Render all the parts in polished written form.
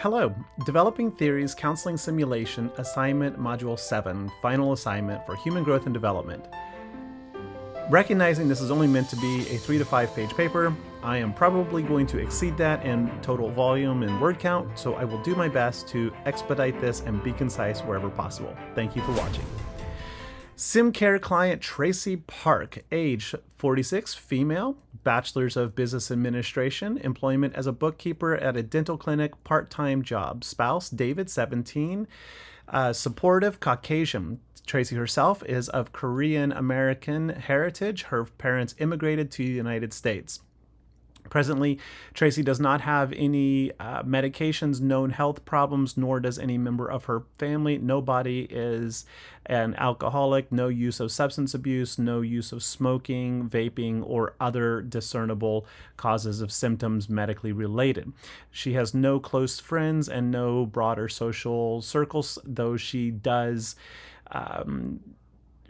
Hello, Developing Theories Counseling Simulation Assignment Module 7, Final Assignment for Human Growth and Development. Recognizing this is only meant to be a 3 to 5 page paper, I am probably going to exceed that in total volume and word count, so I will do my best to expedite this and be concise wherever possible. Thank you for watching. SimCare client Tracy Park, age 46, female, bachelor's of business administration, employment as a bookkeeper at a dental clinic, part-time job. Spouse David, 17, supportive, Caucasian. Tracy herself is of Korean American heritage. Her parents immigrated to the United States. Presently, Tracy does not have any medications, known health problems, nor does any member of her family. Nobody is an alcoholic, no use of substance abuse, no use of smoking, vaping, or other discernible causes of symptoms medically related. She has no close friends and no broader social circles, though she does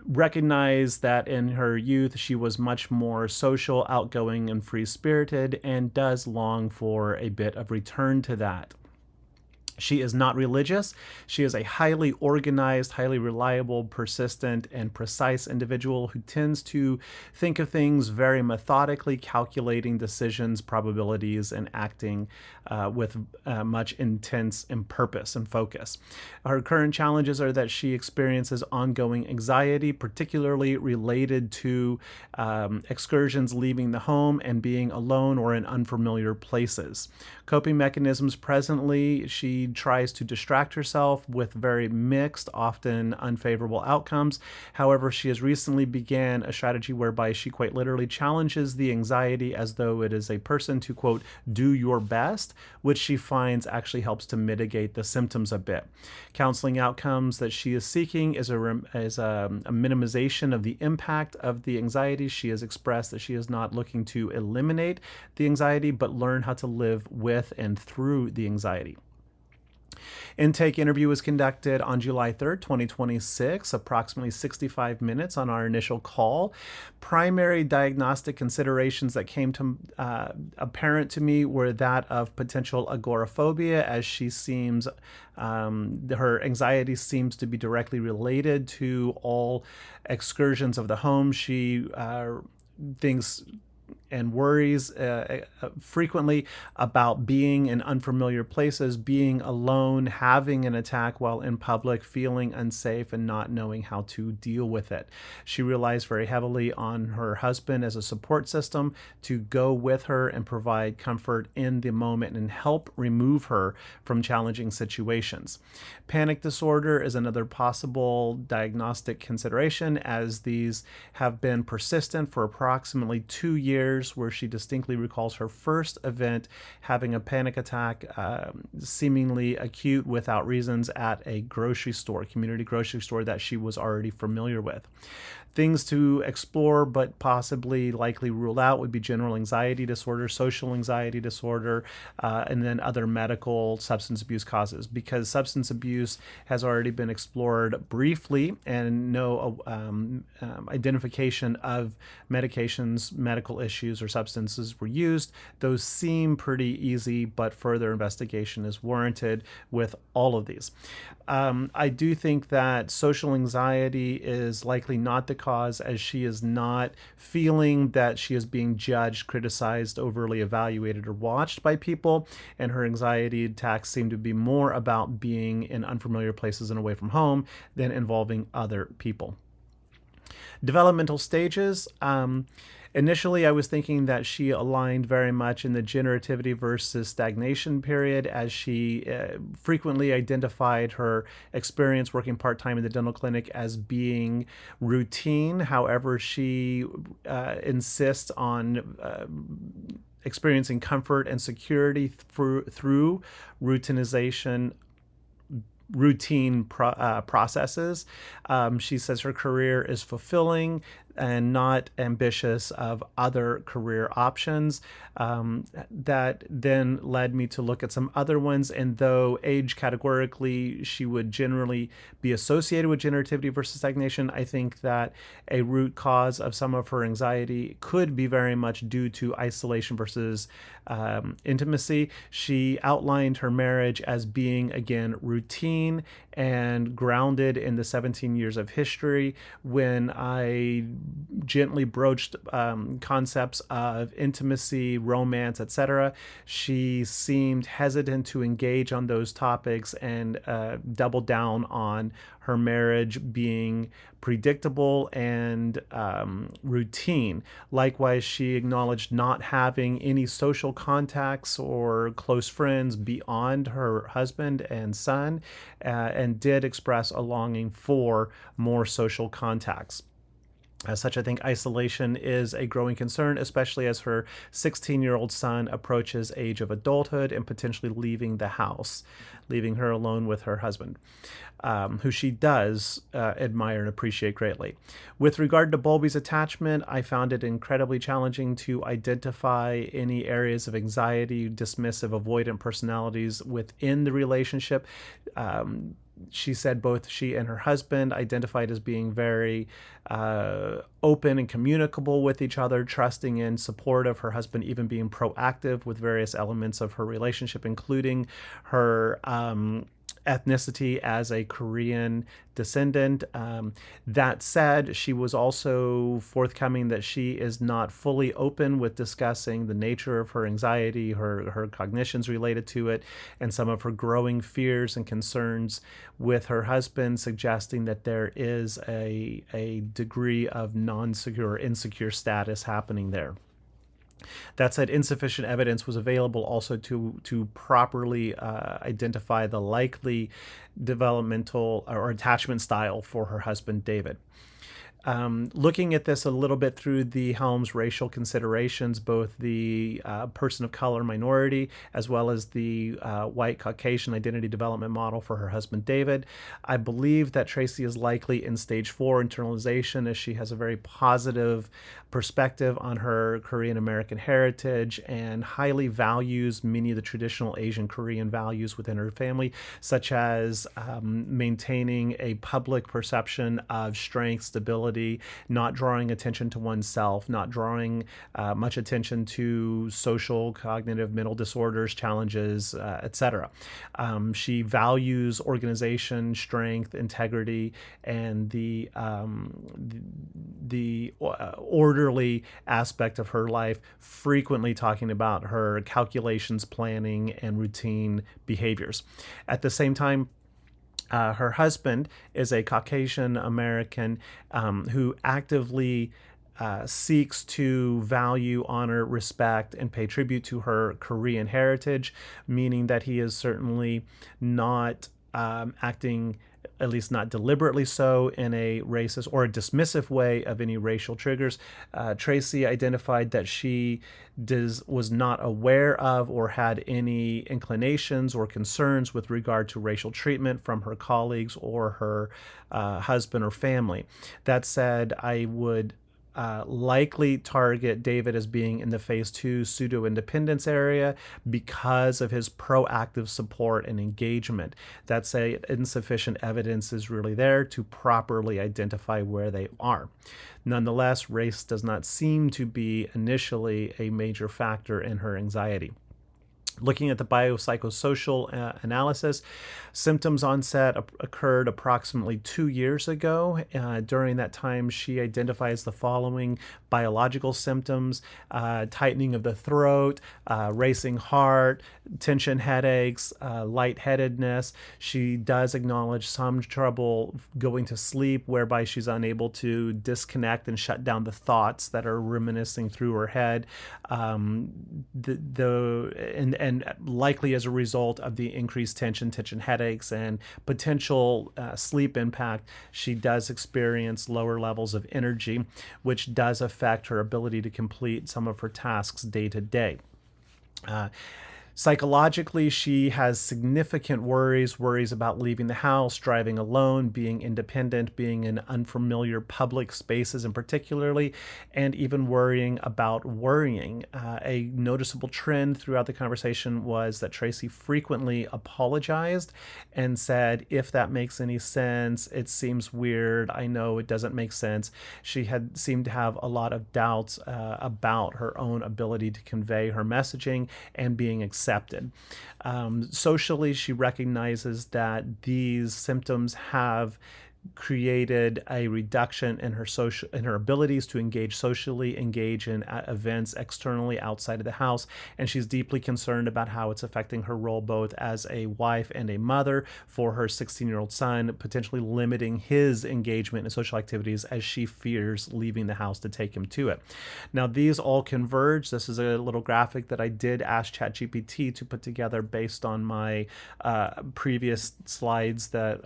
recognize that in her youth she was much more social, outgoing, and free-spirited, and does long for a bit of return to that. She is not religious. She is a highly organized, highly reliable, persistent, and precise individual who tends to think of things very methodically, calculating decisions, probabilities, and acting with much intense and purpose and focus. Her current challenges are that she experiences ongoing anxiety, particularly related to excursions, leaving the home, and being alone or in unfamiliar places. Coping mechanisms presently, she tries to distract herself with very mixed, often unfavorable outcomes. However, she has recently began a strategy whereby she quite literally challenges the anxiety as though it is a person to, quote, do your best, which she finds actually helps to mitigate the symptoms a bit. Counseling outcomes that she is seeking is a minimization of the impact of the anxiety. She has expressed that she is not looking to eliminate the anxiety, but learn how to live with and through the anxiety. Intake interview was conducted on July 3rd, 2026, approximately 65 minutes on our initial call. Primary diagnostic considerations that came to apparent to me were that of potential agoraphobia, as she seems, her anxiety seems to be directly related to all excursions of the home. She thinks and worries frequently about being in unfamiliar places, being alone, having an attack while in public, feeling unsafe, and not knowing how to deal with it. She relies very heavily on her husband as a support system to go with her and provide comfort in the moment and help remove her from challenging situations. Panic disorder is another possible diagnostic consideration, as these have been persistent for approximately 2 years, where she distinctly recalls her first event having a panic attack, seemingly acute without reasons, at a grocery store, community grocery store that she was already familiar with. Things to explore but possibly likely rule out would be general anxiety disorder, social anxiety disorder, and then other medical substance abuse causes. Because substance abuse has already been explored briefly and no identification of medications, medical issues, or substances were used, those seem pretty easy, but further investigation is warranted with all of these. I do think that social anxiety is likely not the cause, as she is not feeling that she is being judged, criticized, overly evaluated, or watched by people, and her anxiety attacks seem to be more about being in unfamiliar places and away from home than involving other people. Developmental stages. Initially, I was thinking that she aligned very much in the generativity versus stagnation period, as she frequently identified her experience working part-time in the dental clinic as being routine. However, she insists on experiencing comfort and security through routine processes. She says her career is fulfilling, and not ambitious of other career options. That then led me to look at some other ones. And though age categorically she would generally be associated with generativity versus stagnation, I think that a root cause of some of her anxiety could be very much due to isolation versus intimacy. She outlined her marriage as being, again, routine and grounded in the 17 years of history. When I gently broached concepts of intimacy, romance, etc., she seemed hesitant to engage on those topics and doubled down on her marriage being predictable and routine. Likewise, she acknowledged not having any social contacts or close friends beyond her husband and son, and did express a longing for more social contacts. As such, I think isolation is a growing concern, especially as her 16-year-old son approaches age of adulthood and potentially leaving the house, leaving her alone with her husband, who she does admire and appreciate greatly. With regard to Bowlby's attachment, I found it incredibly challenging to identify any areas of anxiety, dismissive, avoidant personalities within the relationship. She said both she and her husband identified as being very open and communicable with each other, trusting and supportive. Her husband even being proactive with various elements of her relationship, including her ethnicity as a Korean descendant. That said, she was also forthcoming that she is not fully open with discussing the nature of her anxiety, her cognitions related to it, and some of her growing fears and concerns with her husband, suggesting that there is a degree of non-secure, insecure status happening there. That said, insufficient evidence was available also to properly identify the likely developmental or attachment style for her husband, David. Looking at this a little bit through the Helms racial considerations, both the person of color minority as well as the white Caucasian identity development model for her husband David, I believe that Tracy is likely in stage 4 internalization, as she has a very positive perspective on her Korean American heritage and highly values many of the traditional Asian Korean values within her family, such as maintaining a public perception of strength, stability, not drawing attention to oneself, not drawing much attention to social, cognitive, mental disorders, challenges, etc. She values organization, strength, integrity, and the orderly aspect of her life, frequently talking about her calculations, planning, and routine behaviors. At the same time, her husband is a Caucasian American who actively seeks to value, honor, respect, and pay tribute to her Korean heritage, meaning that he is certainly not acting, at least not deliberately so, in a racist or a dismissive way of any racial triggers. Tracy identified that she was not aware of or had any inclinations or concerns with regard to racial treatment from her colleagues or her husband or family. That said, I would likely target David as being in the phase 2 pseudo-independence area because of his proactive support and engagement. That's insufficient evidence is really there to properly identify where they are. Nonetheless, race does not seem to be initially a major factor in her anxiety. Looking at the biopsychosocial analysis, symptoms onset occurred approximately 2 years ago. During that time, she identifies the following biological symptoms: tightening of the throat, racing heart, tension headaches, lightheadedness. She does acknowledge some trouble going to sleep, whereby she's unable to disconnect and shut down the thoughts that are reminiscing through her head. And likely as a result of the increased tension headaches, and potential sleep impact, she does experience lower levels of energy, which does affect her ability to complete some of her tasks day to day. Psychologically, she has significant worries about leaving the house, driving alone, being independent, being in unfamiliar public spaces in particularly, and even worrying about worrying. A noticeable trend throughout the conversation was that Tracy frequently apologized and said, if that makes any sense, it seems weird. I know it doesn't make sense. She had seemed to have a lot of doubts about her own ability to convey her messaging and being accepted. Socially, she recognizes that these symptoms have created a reduction in her abilities to engage socially, engage in events externally outside of the house, and she's deeply concerned about how it's affecting her role both as a wife and a mother for her 16-year-old son, potentially limiting his engagement in social activities as she fears leaving the house to take him to it. Now, these all converge. This is a little graphic that I did ask ChatGPT to put together based on my previous slides that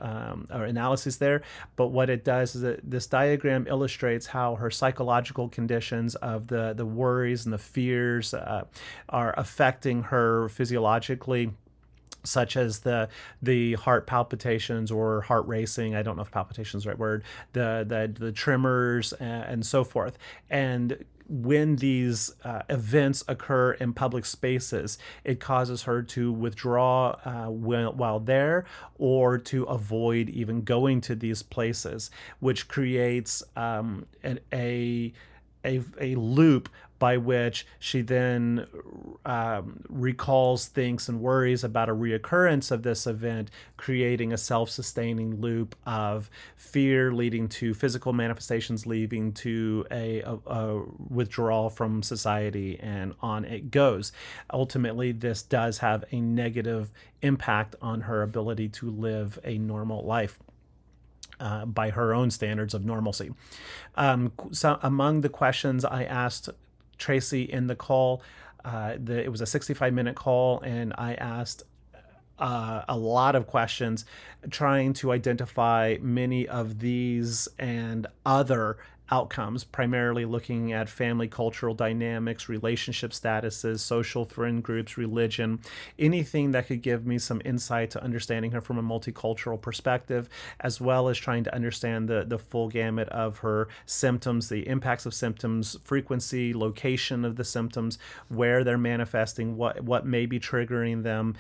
or analysis there. But what it does is that this diagram illustrates how her psychological conditions of the worries and the fears are affecting her physiologically, such as the heart palpitations or heart racing. I don't know if palpitation is the right word. The tremors and so forth. And when these events occur in public spaces, it causes her to withdraw while there, or to avoid even going to these places, which creates a loop by which she then recalls, thinks, and worries about a reoccurrence of this event, creating a self-sustaining loop of fear leading to physical manifestations, leading to a withdrawal from society, and on it goes. Ultimately, this does have a negative impact on her ability to live a normal life. By her own standards of normalcy. So among the questions I asked Tracy in the call, it was a 65-minute call, and I asked a lot of questions trying to identify many of these and other outcomes, primarily looking at family cultural dynamics, relationship statuses, social friend groups, religion, anything that could give me some insight to understanding her from a multicultural perspective, as well as trying to understand the full gamut of her symptoms, the impacts of symptoms, frequency, location of the symptoms, where they're manifesting, what may be triggering them,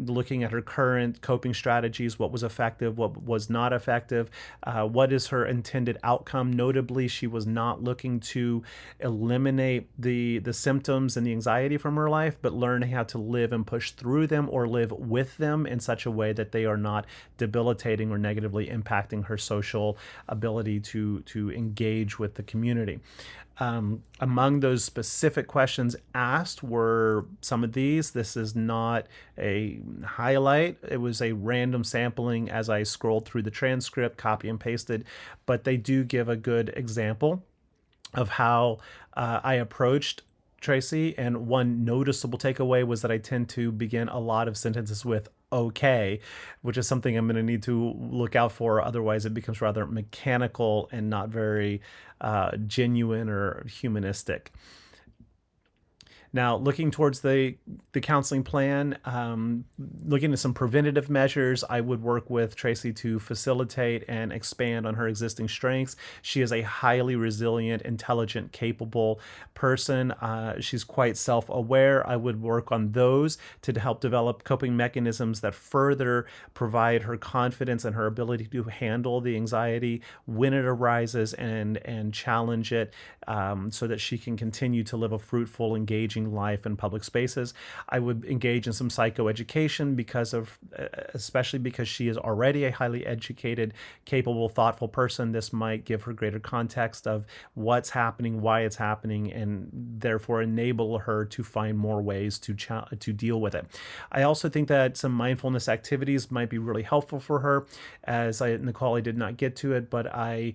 looking at her current coping strategies, what was effective, what was not effective, what is her intended outcome. Notably, she was not looking to eliminate the symptoms and the anxiety from her life, but learning how to live and push through them, or live with them in such a way that they are not debilitating or negatively impacting her social ability to engage with the community. Among those specific questions asked were some of these. This is not a highlight. It was a random sampling as I scrolled through the transcript, copy and pasted, but they do give a good example of how I approached Tracy. And one noticeable takeaway was that I tend to begin a lot of sentences with okay, which is something I'm going to need to look out for. Otherwise, it becomes rather mechanical and not very genuine or humanistic. Now, looking towards the counseling plan, looking at some preventative measures, I would work with Tracy to facilitate and expand on her existing strengths. She is a highly resilient, intelligent, capable person. She's quite self-aware. I would work on those to help develop coping mechanisms that further provide her confidence and her ability to handle the anxiety when it arises, and challenge it, so that she can continue to live a fruitful, engaging life in public spaces. I would engage in some psychoeducation especially because she is already a highly educated, capable, thoughtful person. This might give her greater context of what's happening, why it's happening, and therefore enable her to find more ways to deal with it. I also think that some mindfulness activities might be really helpful for her. In the call, I did not get to it, but I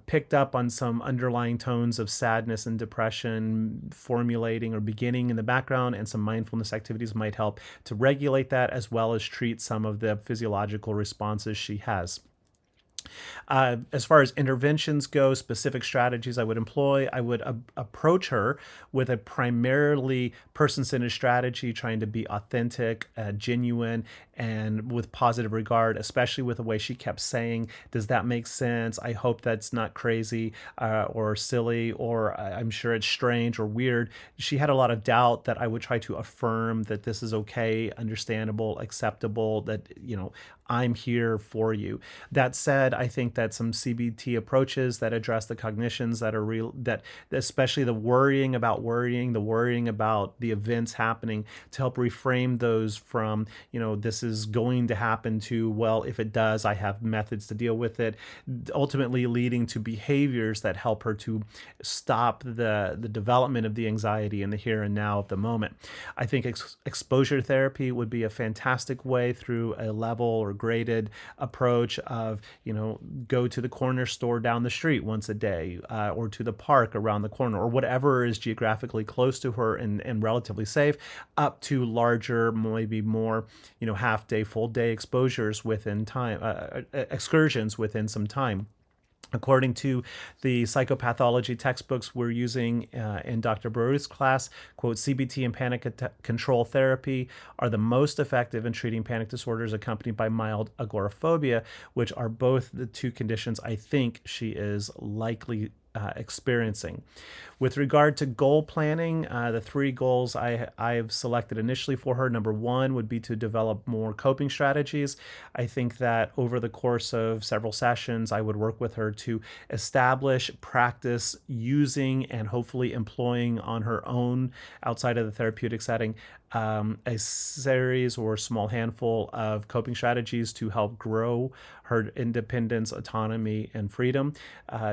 picked up on some underlying tones of sadness and depression formulating or beginning in the background, and some mindfulness activities might help to regulate that, as well as treat some of the physiological responses she has. As far as interventions go, specific strategies I would employ, I would approach her with a primarily person-centered strategy, trying to be authentic, genuine, and with positive regard, especially with the way she kept saying, does that make sense? I hope that's not crazy or silly, or I'm sure it's strange or weird. She had a lot of doubt that I would try to affirm that this is okay, understandable, acceptable, that, I'm here for you. That said, I think that some CBT approaches that address the cognitions that are real, that especially the worrying about the events happening, to help reframe those from, this is going to happen, to, well, if it does, I have methods to deal with it, ultimately leading to behaviors that help her to stop the development of the anxiety in the here and now of the moment. I think exposure therapy would be a fantastic way, through a level or graded approach of, go to the corner store down the street once a day, or to the park around the corner, or whatever is geographically close to her and relatively safe, up to larger, maybe more, half day, full day exposures within time, excursions within some time. According to the psychopathology textbooks we're using in Dr. Baruch's class, quote, CBT and panic control therapy are the most effective in treating panic disorders accompanied by mild agoraphobia, which are both the two conditions I think she is likely experiencing. With regard to goal planning, the three goals I've selected initially for her: number one would be to develop more coping strategies. I think that over the course of several sessions, I would work with her to establish, practice using, and hopefully employing on her own outside of the therapeutic setting, a series or small handful of coping strategies to help grow her independence, autonomy, and freedom.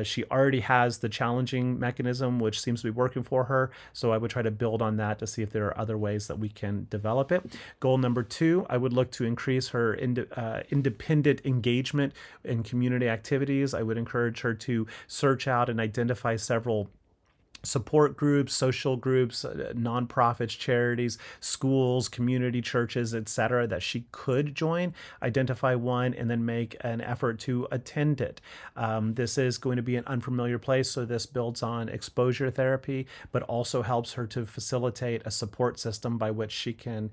She already has the challenging mechanism, which seems to be working for her, so I would try to build on that to see if there are other ways that we can develop it. Goal number two, I would look to increase her independent engagement in community activities. I would encourage her to search out and identify several support groups, social groups, nonprofits, charities, schools, community churches, etc., that she could join, identify one, and then make an effort to attend it. This is going to be an unfamiliar place, so this builds on exposure therapy, but also helps her to facilitate a support system by which she can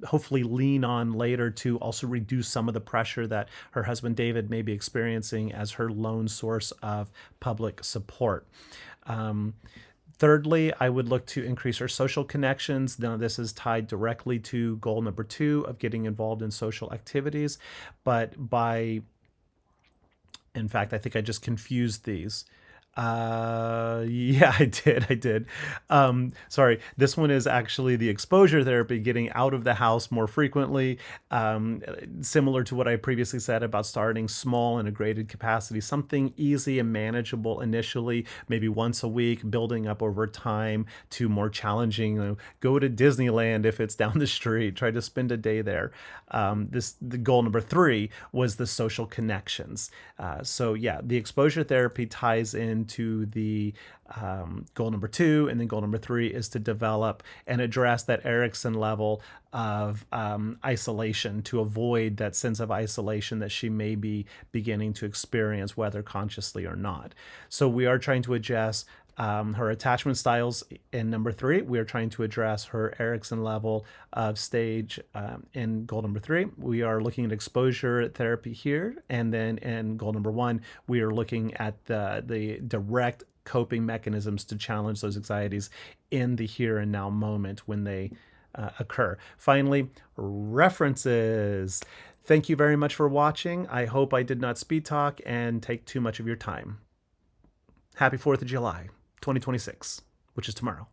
hopefully lean on later to also reduce some of the pressure that her husband David may be experiencing as her lone source of public support. Thirdly, I would look to increase her social connections. Now, this is tied directly to goal number two of getting involved in social activities, but in fact, I think I just confused these. Yeah, I did. Sorry. This one is actually the exposure therapy, getting out of the house more frequently. Similar to what I previously said about starting small in a graded capacity, something easy and manageable initially, maybe once a week, building up over time to more challenging. Go to Disneyland if it's down the street, try to spend a day there. The goal number three was the social connections. So yeah, the exposure therapy ties into the goal number two, and then goal number three is to develop and address that Erickson level of isolation, to avoid that sense of isolation that she may be beginning to experience, whether consciously or not. So we are trying to address her attachment styles in number three. We are trying to address her Erickson level of stage in goal number three. We are looking at exposure therapy here. And then in goal number one, we are looking at the direct coping mechanisms to challenge those anxieties in the here and now moment when they occur. Finally, references. Thank you very much for watching. I hope I did not speed talk and take too much of your time. Happy 4th of July, 2026, which is tomorrow.